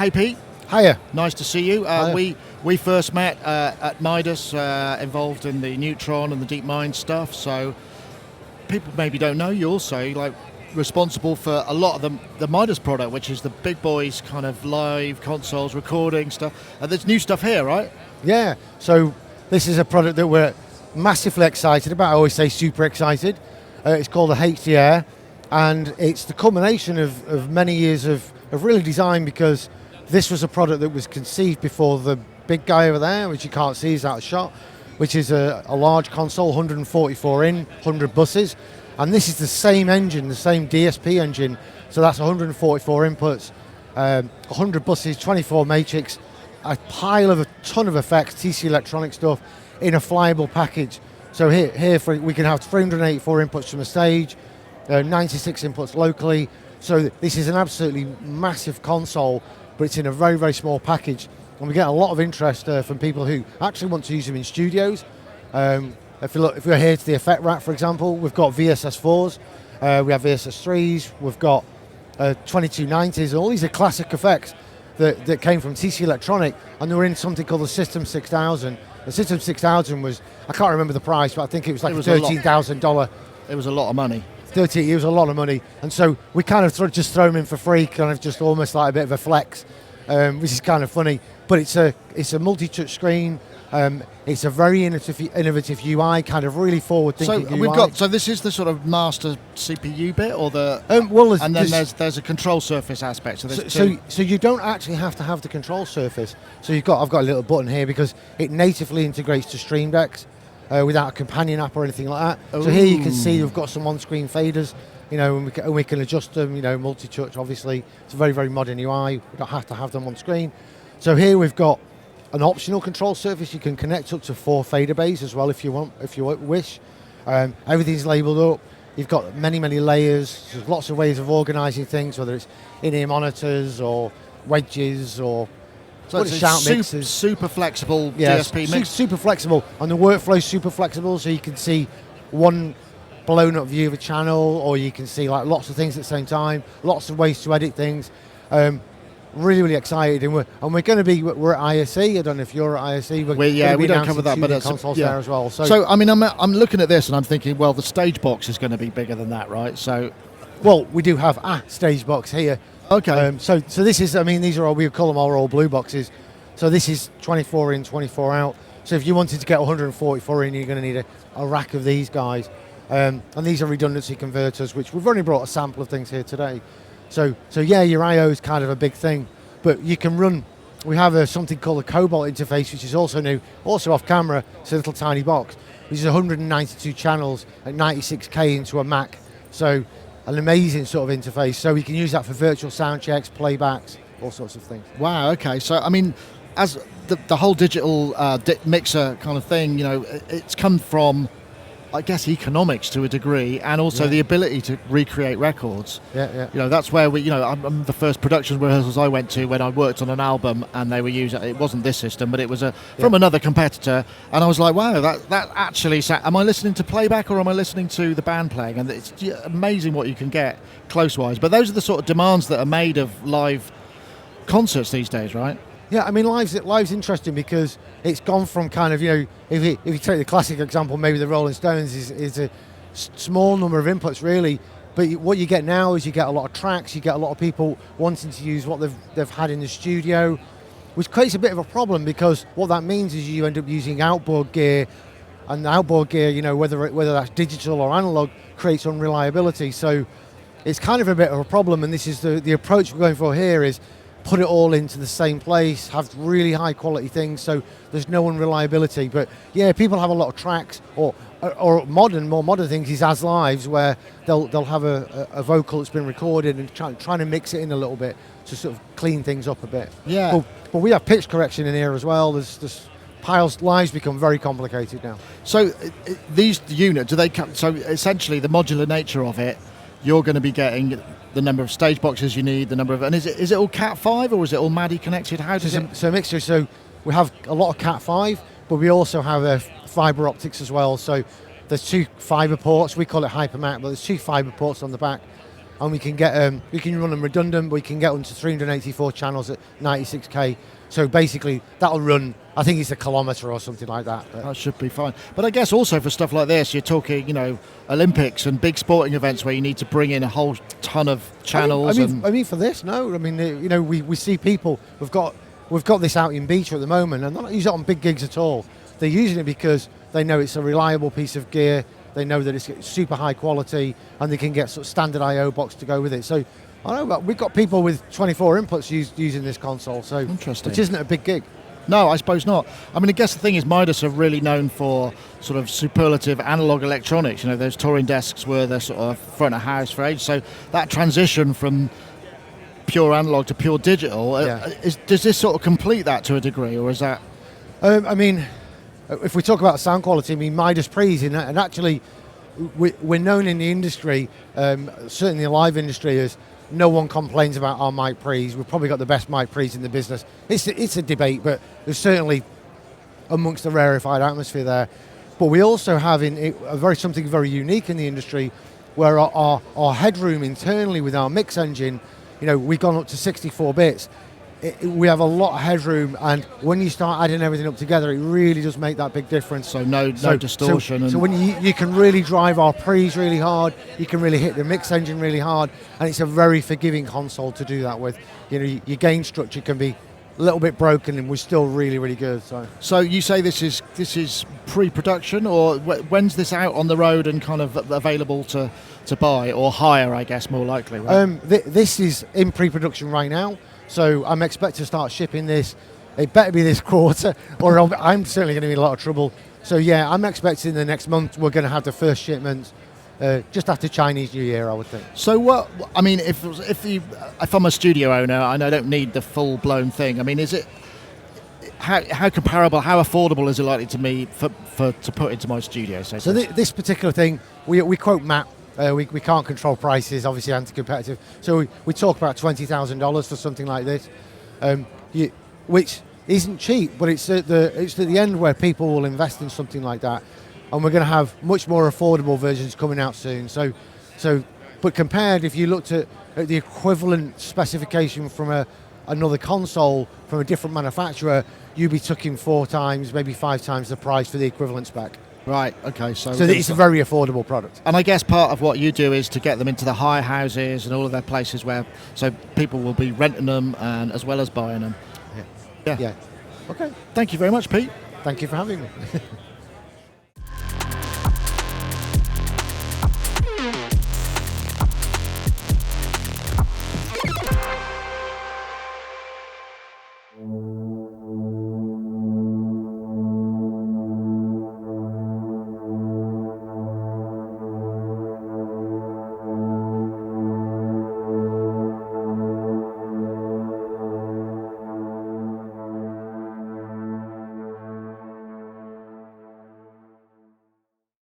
Hey Pete, Hiya. nice to see you. Hiya. We first met at Midas, involved in the neutron and the deep mind stuff. So people maybe don't know you also responsible for a lot of the Midas product, which is the big boys kind of live consoles, recording stuff. There's new stuff here, right? Yeah, so this is a product that we're massively excited about. I always say super excited. It's called the HDR, and it's the culmination of many years of really design, because this was a product that was conceived before the big guy over there, which you can't see, is out of shot, which is a large console, 144 in, 100 buses. And this is the same engine, the same DSP engine. So that's 144 inputs, 100 buses, 24 matrix, a pile of a ton of effects, TC electronic stuff in a flyable package. So here we can have 384 inputs from a stage, 96 inputs locally. So this is an absolutely massive console, but it's in a very, very small package. And we get a lot of interest from people who actually want to use them in studios. If we're here to the effect rack, for example, we've got VSS4s, we have VSS3s, we've got 2290s, and all these are classic effects that came from TC Electronic, and they were in something called the System 6000. The System 6000 was, I can't remember the price, but I think it was like $13,000. It was a lot of money. It was a lot of money, and so we kind of just throw them in for free, kind of just almost like a bit of a flex, which is kind of funny. But it's a multi-touch screen. It's a very innovative UI, kind of really forward-thinking UI. So this is the sort of master CPU bit, or the and then there's a control surface aspect. So you don't actually have to have the control surface. So I've got a little button here because it natively integrates to Stream Decks without a companion app or anything like that. Ooh. So here you can see we've got some on-screen faders, and we can adjust them. Multi-touch. Obviously, it's a very, very modern UI. We don't have to have them on screen. So here we've got an optional control surface. You can connect up to 4 fader bays as well if you wish. Everything's labelled up. You've got many, many layers. There's lots of ways of organising things, whether it's in-ear monitors or wedges or shout mixers. Super flexible DSP mix. Super flexible, and the workflow's super flexible, so you can see one blown up view of a channel, or you can see like lots of things at the same time. Lots of ways to edit things. Really, really excited, and we're going to be. We're at ISE. I don't know if you're at ISE. We don't cover that, but it's consoles there as well. So I mean, I'm looking at this and I'm thinking, well, the stage box is going to be bigger than that, right? So, well, we do have a stage box here. Okay. So this is. I mean, these are all, we call them all blue boxes. So this is 24 in, 24 out. So if you wanted to get 144 in, you're going to need a rack of these guys, and these are redundancy converters, which we've only brought a sample of things here today. So yeah, your I/O is kind of a big thing, but you can run. We have something called a Cobalt interface, which is also new, also off camera. It's a little tiny box. Which is 192 channels at 96K into a Mac. So an amazing sort of interface. So we can use that for virtual sound checks, playbacks, all sorts of things. Wow. Okay. So I mean, as the whole digital mixer kind of thing, it's come from, I guess, economics to a degree, and also the ability to recreate records. Yeah. That's where I'm the first production rehearsals I went to when I worked on an album, and they were using, it wasn't this system, but it was from another competitor, and I was like, wow, that actually, am I listening to playback or am I listening to the band playing? And it's amazing what you can get close-wise. But those are the sort of demands that are made of live concerts these days, right? Yeah, I mean, live's interesting because it's gone from kind of, if you take the classic example, maybe the Rolling Stones is a small number of inputs really, but what you get now is you get a lot of tracks, you get a lot of people wanting to use what they've had in the studio, which creates a bit of a problem, because what that means is you end up using outboard gear, and the outboard gear, whether that's digital or analog, creates unreliability. So it's kind of a bit of a problem, and this is the approach we're going for here is put it all into the same place, have really high quality things, so there's no unreliability. But yeah, people have a lot of tracks, or more modern things is as lives, where they'll have a vocal that's been recorded and trying to mix it in a little bit to sort of clean things up a bit. Yeah. But we have pitch correction in here as well. There's piles. Lives become very complicated now. So these units, so essentially the modular nature of it, you're going to be getting the number of stage boxes you need, the number of, and is it all Cat5 or is it all MADI connected? How does it? So a mixture. So we have a lot of Cat5, but we also have fiber optics as well. So there's 2 fiber ports. We call it HyperMac, but there's 2 fiber ports on the back, and we can run them redundant, but we can get them to 384 channels at 96k. So basically, that'll run, I think it's a kilometre or something like that. That should be fine. But I guess also for stuff like this, you're talking, Olympics and big sporting events where you need to bring in a whole ton of channels. I mean, for this, no. I mean, we see people. We've got this out in beta at the moment, and they're not using it on big gigs at all. They're using it because they know it's a reliable piece of gear. They know that it's super high quality, and they can get sort of standard I/O box to go with it. So I know, but we've got people with 24 inputs using this console. So interesting. Which isn't a big gig. No, I suppose not. I mean, I guess the thing is, Midas are really known for sort of superlative analog electronics. Those touring desks were the sort of front of house for age. So that transition from pure analog to pure digital, does this sort of complete that to a degree, or is that? I mean, if we talk about sound quality, I mean, Midas Pre's in that, and actually, we're known in the industry, certainly the live industry, as no one complains about our mic pre's. We've probably got the best mic pre's in the business. It's a debate, but there's certainly amongst the rarefied atmosphere there. But we also have something very unique in the industry, where our headroom internally with our mix engine, we've gone up to 64 bits. We have a lot of headroom, and when you start adding everything up together, it really does make that big difference. So no distortion. So when you can really drive our pre's really hard, you can really hit the mix engine really hard, and it's a very forgiving console to do that with. Your gain structure can be a little bit broken, and we're still really, really good. So you say this is pre-production, or when's this out on the road and kind of available to buy or hire? I guess more likely. Right? This is in pre-production right now. So I'm expected to start shipping this. It better be this quarter, or I'm certainly going to be in a lot of trouble. So yeah, I'm expecting the next month we're going to have the first shipments, just after Chinese New Year, I would think. So what? I mean, if I'm a studio owner and I don't need the full blown thing, I mean, is it how comparable, how affordable is it likely to me to put into my studio? So this particular thing, we quote Matt. We can't control prices, obviously anti-competitive. So we talk about $20,000 for something like this, which isn't cheap, but it's at the end where people will invest in something like that, and we're going to have much more affordable versions coming out soon. But compared, if you looked at the equivalent specification from another console from a different manufacturer, you'd be talking 4 times, maybe 5 times the price for the equivalent spec. Right, okay. So it's a very affordable product. And I guess part of what you do is to get them into the high houses and all of their places so people will be renting them and as well as buying them. Yeah. Okay. Thank you very much, Pete. Thank you for having me.